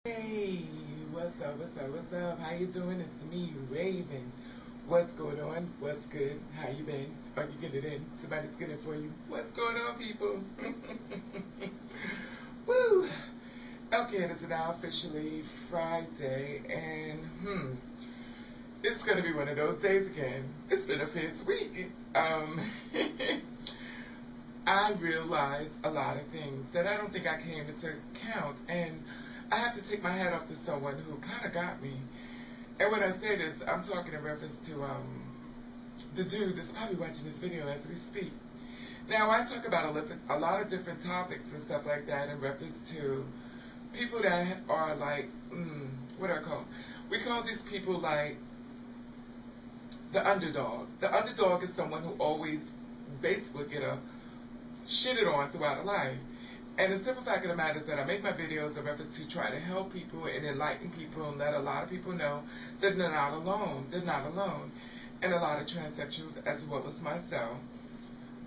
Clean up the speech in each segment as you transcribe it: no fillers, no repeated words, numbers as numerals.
Hey, what's up, what's up, what's up? How you doing? It's me, Raven. What's going on? What's good? How you been? Are you getting it in? Somebody's getting it for you. What's going on, people? Woo! Okay, it is now officially Friday, and it's gonna be one of those days again. It's been a fierce week. I realized a lot of things that I don't think I came into account, and I have to take my hat off to someone who kind of got me. And when I say this, I'm talking in reference to the dude that's probably watching this video as we speak. Now, I talk about a lot of different topics and stuff like that in reference to people that are like, what do I call them? We call these people like the underdog. The underdog is someone who always basically get a shitted on throughout their life. And the simple fact of the matter is that I make my videos in reference to try to help people and enlighten people and let a lot of people know that they're not alone. They're not alone. And a lot of transsexuals as well as myself,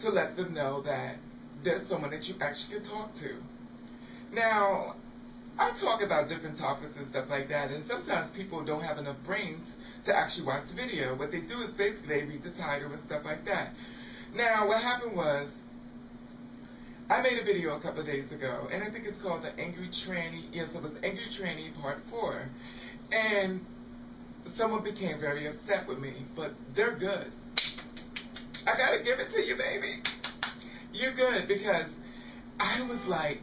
to let them know that there's someone that you actually can talk to. Now, I talk about different topics and stuff like that, and sometimes people don't have enough brains to actually watch the video. What they do is basically they read the title and stuff like that. Now, what happened was, I made a video a couple of days ago, and I think it's called The Angry Tranny. Yes, it was Angry Tranny Part 4. And someone became very upset with me, but they're good. I gotta give it to you, baby. You're good, because I was like,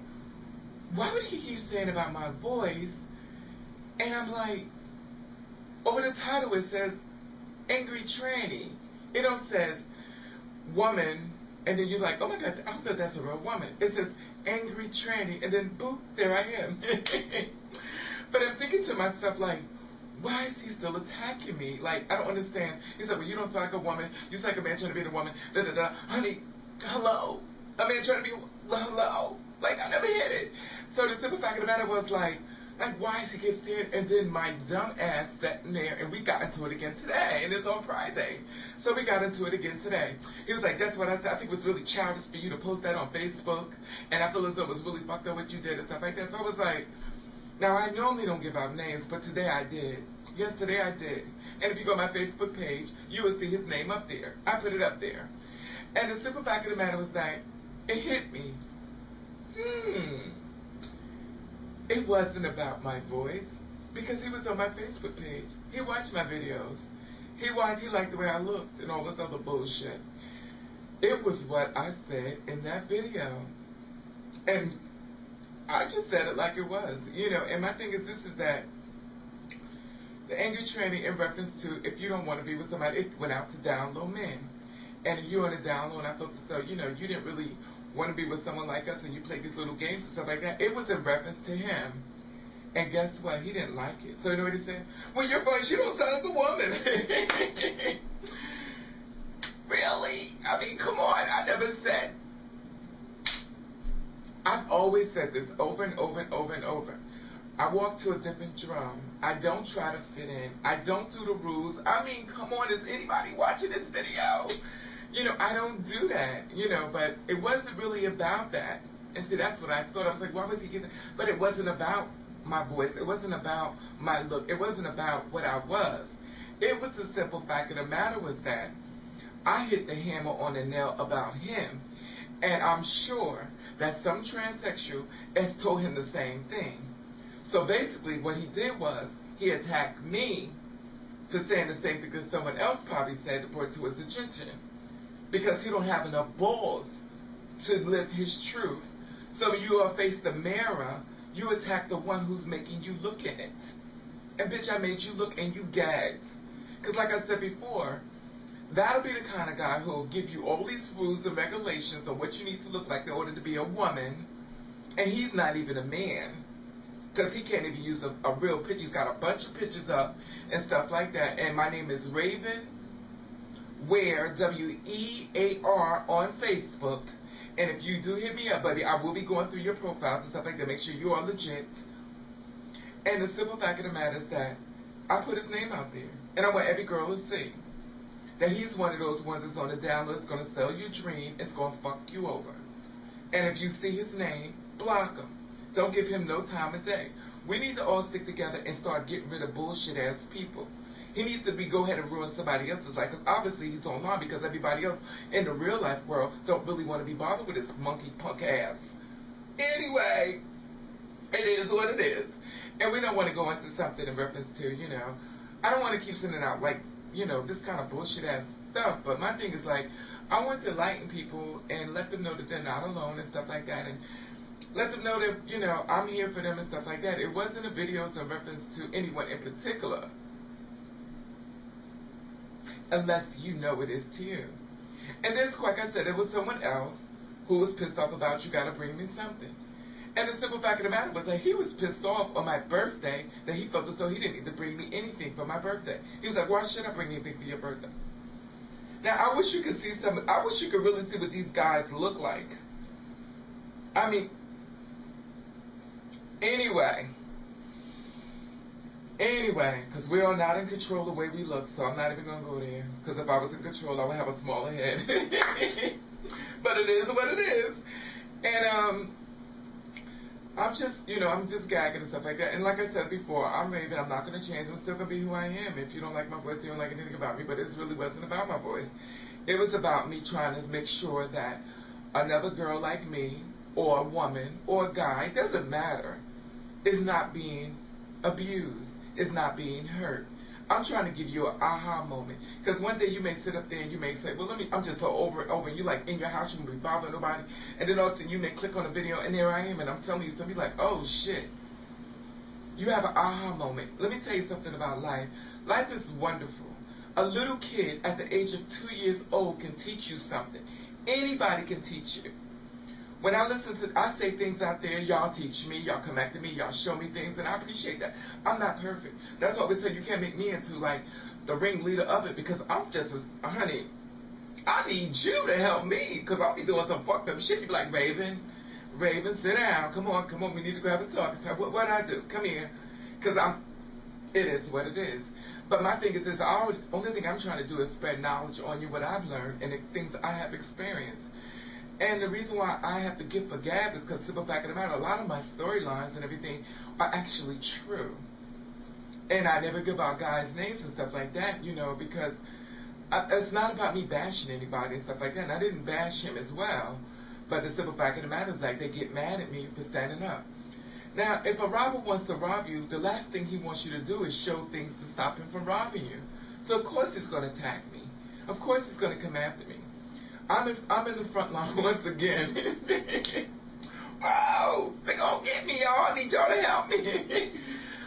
why would he keep saying about my voice? And I'm like, over the title it says Angry Tranny. It don't says woman. And then you're like, oh my God, I don't know if that's a real woman. It says Angry Tranny, and then boop, there I am. But I'm thinking to myself, like, why is he still attacking me? Like, I don't understand. He's like, well, you don't sound like a woman. You sound like a man trying to be a woman. Da da da. Honey, hello. A man trying to be, hello. Like, I never hit it. So the simple fact of the matter was like, why is he keep saying? And then my dumb ass sat in there, and we got into it again today, and it's on Friday. So we got into it again today. He was like, that's what I said. I think it was really childish for you to post that on Facebook, and I feel as though it was really fucked up what you did and stuff like that. So I was like, now I normally don't give out names, but today I did. Yesterday I did. And if you go to my Facebook page, you will see his name up there. I put it up there. And the simple fact of the matter was that it hit me. It wasn't about my voice, because he was on my Facebook page. He watched my videos. He liked the way I looked and all this other bullshit. It was what I said in that video. And I just said it like it was, and my thing is this, is that the Angry Tranny in reference to if you don't want to be with somebody, it went out to down low men. And you on the down low, and I felt as though, you didn't really want to be with someone like us, and you play these little games and stuff like that. It was in reference to him. And guess what? He didn't like it. So you know what he said? Well, your voice, you don't sound like a woman. Really? I mean, come on. I never said. I've always said this over and over and over and over. I walk to a different drum. I don't try to fit in. I don't do the rules. I mean, come on. Is anybody watching this video? I don't do that, but it wasn't really about that. And see, that's what I thought. I was like, why was he getting? But it wasn't about my voice. It wasn't about my look. It wasn't about what I was. It was the simple fact of the matter was that I hit the hammer on the nail about him. And I'm sure that some transsexual has told him the same thing. So basically what he did was he attacked me for saying the same thing that someone else probably said to bring to his attention. Because he don't have enough balls to live his truth. So when you face the mirror, you attack the one who's making you look in it. And bitch, I made you look and you gagged. Because like I said before, that'll be the kind of guy who'll give you all these rules and regulations on what you need to look like in order to be a woman. And he's not even a man. Because he can't even use a real picture. He's got a bunch of pictures up and stuff like that. And my name is Raven Wear, W-E-A-R, on Facebook. And if you do hit me up, buddy, I will be going through your profiles and stuff like that. Make sure you are legit. And the simple fact of the matter is that I put his name out there. And I want every girl to see that he's one of those ones that's on the down list, going to sell your dream, it's going to fuck you over. And if you see his name, block him. Don't give him no time of day. We need to all stick together and start getting rid of bullshit ass people. He needs to go ahead and ruin somebody else's life, because obviously he's online, because everybody else in the real life world don't really want to be bothered with his monkey punk ass. Anyway, it is what it is. And we don't want to go into something in reference to, I don't want to keep sending out, like, this kind of bullshit ass stuff. But my thing is, like, I want to enlighten people and let them know that they're not alone and stuff like that. And let them know that, I'm here for them and stuff like that. It wasn't a video in reference to anyone in particular, unless you know it is to you. And then, like I said, there was someone else who was pissed off about, you gotta bring me something. And the simple fact of the matter was that he was pissed off on my birthday that he felt as though he didn't need to bring me anything for my birthday. He was like, why should I bring anything for your birthday? Now, I wish you could see I wish you could really see what these guys look like. I mean, anyway, because we are not in control the way we look, so I'm not even going to go there. Because if I was in control, I would have a smaller head. But it is what it is. And, I'm just gagging and stuff like that. And like I said before, I'm Raven. I'm not going to change. I'm still going to be who I am. If you don't like my voice, you don't like anything about me. But it really wasn't about my voice. It was about me trying to make sure that another girl like me, or a woman, or a guy, doesn't matter, is not being abused, is not being hurt. I'm trying to give you an aha moment. Because one day you may sit up there and you may say, well, I'm just so over and over. And you like in your house, you won't be bothering nobody. And then all of a sudden you may click on a video and there I am. And I'm telling you something like, oh shit. You have an aha moment. Let me tell you something about life. Life is wonderful. A little kid at the age of 2 years old can teach you something. Anybody can teach you. When I say things out there, y'all teach me, y'all come back to me, y'all show me things, and I appreciate that. I'm not perfect. That's why we say you can't make me into, like, the ringleader of it, because I'm just, honey, I need you to help me, because I'll be doing some fucked up shit. You be like, Raven, sit down, come on, we need to grab a talk. So what I do? Come here, because it is what it is. But my thing is this, only thing I'm trying to do is spread knowledge on you, what I've learned, and the things I have experienced. And the reason why I have the gift for gab is because, simple fact of the matter, a lot of my storylines and everything are actually true. And I never give out guys' names and stuff like that, because it's not about me bashing anybody and stuff like that. And I didn't bash him as well. But the simple fact of the matter is, like, they get mad at me for standing up. Now, if a robber wants to rob you, the last thing he wants you to do is show things to stop him from robbing you. So, of course, he's going to attack me. Of course, he's going to come after me. I'm in the front line once again. Oh, they gonna get me, y'all. I need y'all to help me.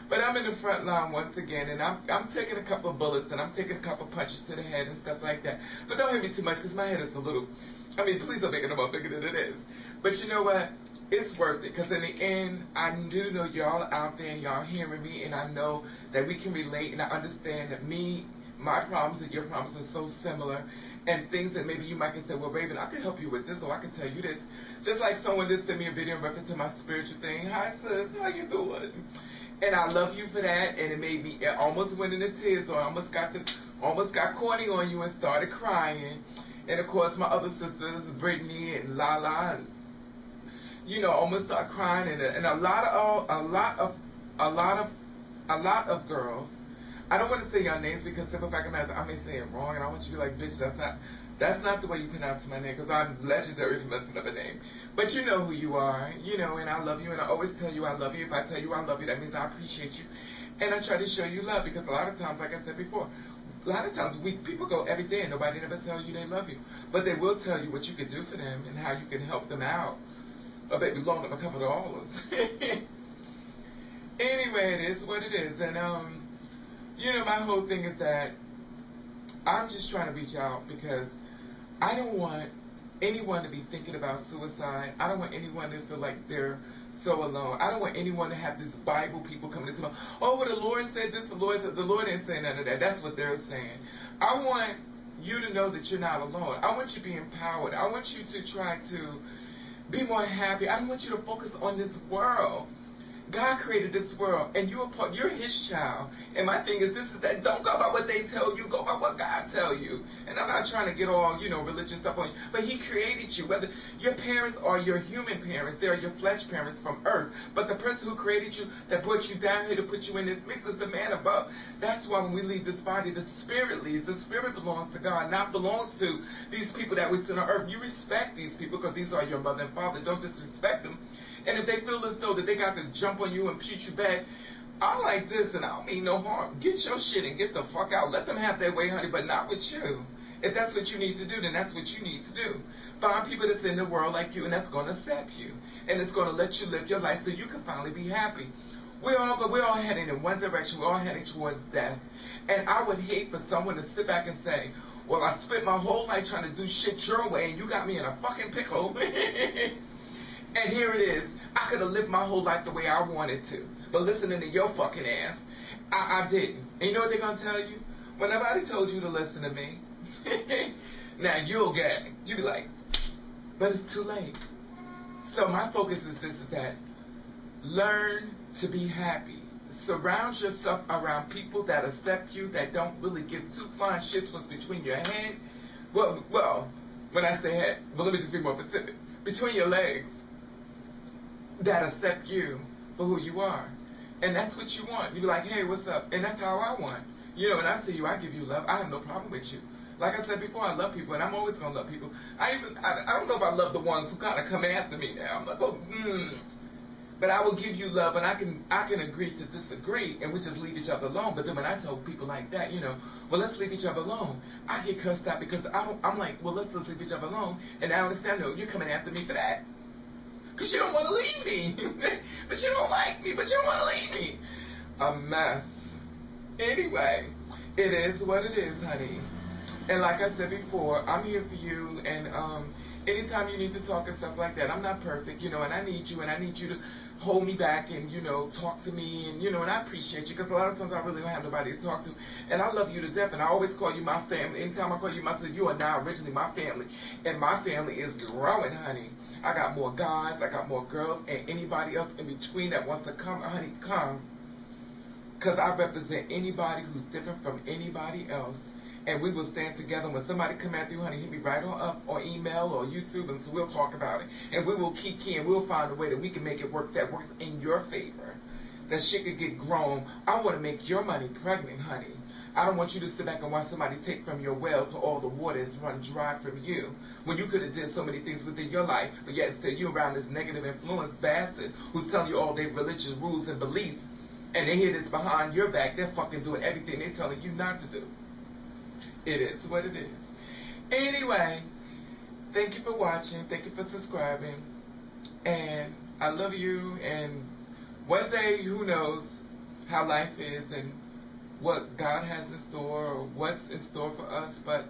But I'm in the front line once again, and I'm taking a couple of bullets, and I'm taking a couple of punches to the head and stuff like that. But don't hit me too much, because my head is a little, please don't make it more bigger than it is. But you know what? It's worth it, because in the end, I do know y'all out there, and y'all hearing me, and I know that we can relate, and I understand that my problems and your problems are so similar. And things that maybe you might can say, well, Raven, I can help you with this, or I can tell you this. Just like someone just sent me a video in reference to my spiritual thing. Hi, sis, how you doing? And I love you for that. And it almost went into tears, or I almost got corny on you and started crying. And of course, my other sisters, Brittany and Lala, and almost started crying. And a lot of girls. I don't want to say your names because, simple fact of the matter, I may say it wrong, and I want you to be like, bitch, that's not the way you pronounce my name, because I'm legendary for messing up a name. But you know who you are, and I love you, and I always tell you I love you. If I tell you I love you, that means I appreciate you. And I try to show you love, because a lot of times, like I said before, a lot of times people go every day and nobody ever tell you they love you. But they will tell you what you can do for them and how you can help them out. Or maybe loan them a couple of dollars. Anyway, it is what it is. And, my whole thing is that I'm just trying to reach out because I don't want anyone to be thinking about suicide. I don't want anyone to feel like they're so alone. I don't want anyone to have this Bible people coming into me. Oh, well, the Lord said this, the Lord didn't say none of that. That's what they're saying. I want you to know that you're not alone. I want you to be empowered. I want you to try to be more happy. I don't want you to focus on this world. God created this world, and you're His child. And my thing is, this is that. Don't go by what they tell you. Go by what God tell you. And I'm not trying to get all religious stuff on you, but He created you. Whether your parents are your human parents, they are your flesh parents from earth. But the person who created you, that brought you down here to put you in this mix, is the man above. That's why when we leave this body, the spirit leaves. The spirit belongs to God, not belongs to these people that we sit on earth. You respect these people because these are your mother and father. Don't disrespect them. And if they feel as though that they got to jump on you and shoot you back, I like this and I don't mean no harm. Get your shit and get the fuck out. Let them have their way, honey, but not with you. If that's what you need to do, then that's what you need to do. Find people that's in the world like you, and that's going to accept you. And it's going to let you live your life so you can finally be happy. We're all heading in one direction. We're all heading towards death. And I would hate for someone to sit back and say, well, I spent my whole life trying to do shit your way, and you got me in a fucking pickle. And here it is. I could have lived my whole life the way I wanted to. But listening to your fucking ass, I didn't. And you know what they're going to tell you? When nobody told you to listen to me, now you'll get it. You'll be like, but it's too late. So my focus is this, is that learn to be happy. Surround yourself around people that accept you, that don't really give two flying shits what's between your head. Well, when I say head, well, let me just be more specific. Between your legs. That accept you for who you are. And that's what you want. You be like, hey, what's up? And that's how I want. When I see you, I give you love. I have no problem with you. Like I said before, I love people, and I'm always going to love people. I don't know if I love the ones who kind of come after me now. I'm like, But I will give you love, and I can agree to disagree, and we just leave each other alone. But then when I tell people like that, well, let's leave each other alone, I get cussed out because I'm like, well, let's just leave each other alone. And I understand, no, you're coming after me for that. Because you don't want to leave me. But you don't like me. But you don't want to leave me. A mess. Anyway, it is what it is, honey. And like I said before, I'm here for you. And anytime you need to talk and stuff like that, I'm not perfect, and I need you. And I need you to hold me back and, talk to me. And, and I appreciate you. Because a lot of times I really don't have nobody to talk to. And I love you to death. And I always call you my family. Anytime I call you my sister, you are now originally my family. And my family is growing, honey. I got more guys, I got more girls, and anybody else in between that wants to come, honey, come. Because I represent anybody who's different from anybody else. And we will stand together. When somebody come at you, honey, hit me right on up or email or YouTube, and so we'll talk about it. And we will keep keying. We'll find a way that we can make it work that works in your favor. That shit could get grown. I want to make your money pregnant, honey. I don't want you to sit back and watch somebody take from your well till all the water is run dry from you. When you could have did so many things within your life, but yet instead you're around this negative influence bastard who's telling you all their religious rules and beliefs, and they hear this behind your back. They're fucking doing everything they're telling you not to do. It is what it is. Anyway, thank you for watching. Thank you for subscribing. And I love you. And one day, who knows how life is and what God has in store or what's in store for us. But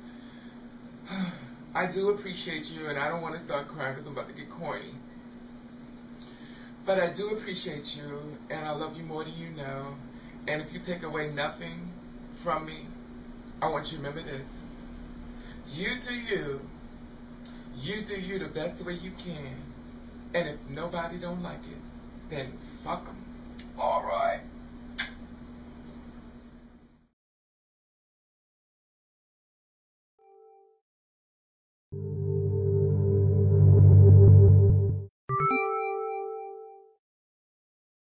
I do appreciate you. And I don't want to start crying because I'm about to get corny. But I do appreciate you. And I love you more than you know. And if you take away nothing from me, I want you to remember this. You do you. You do you the best way you can. And if nobody don't like it, then fuck them.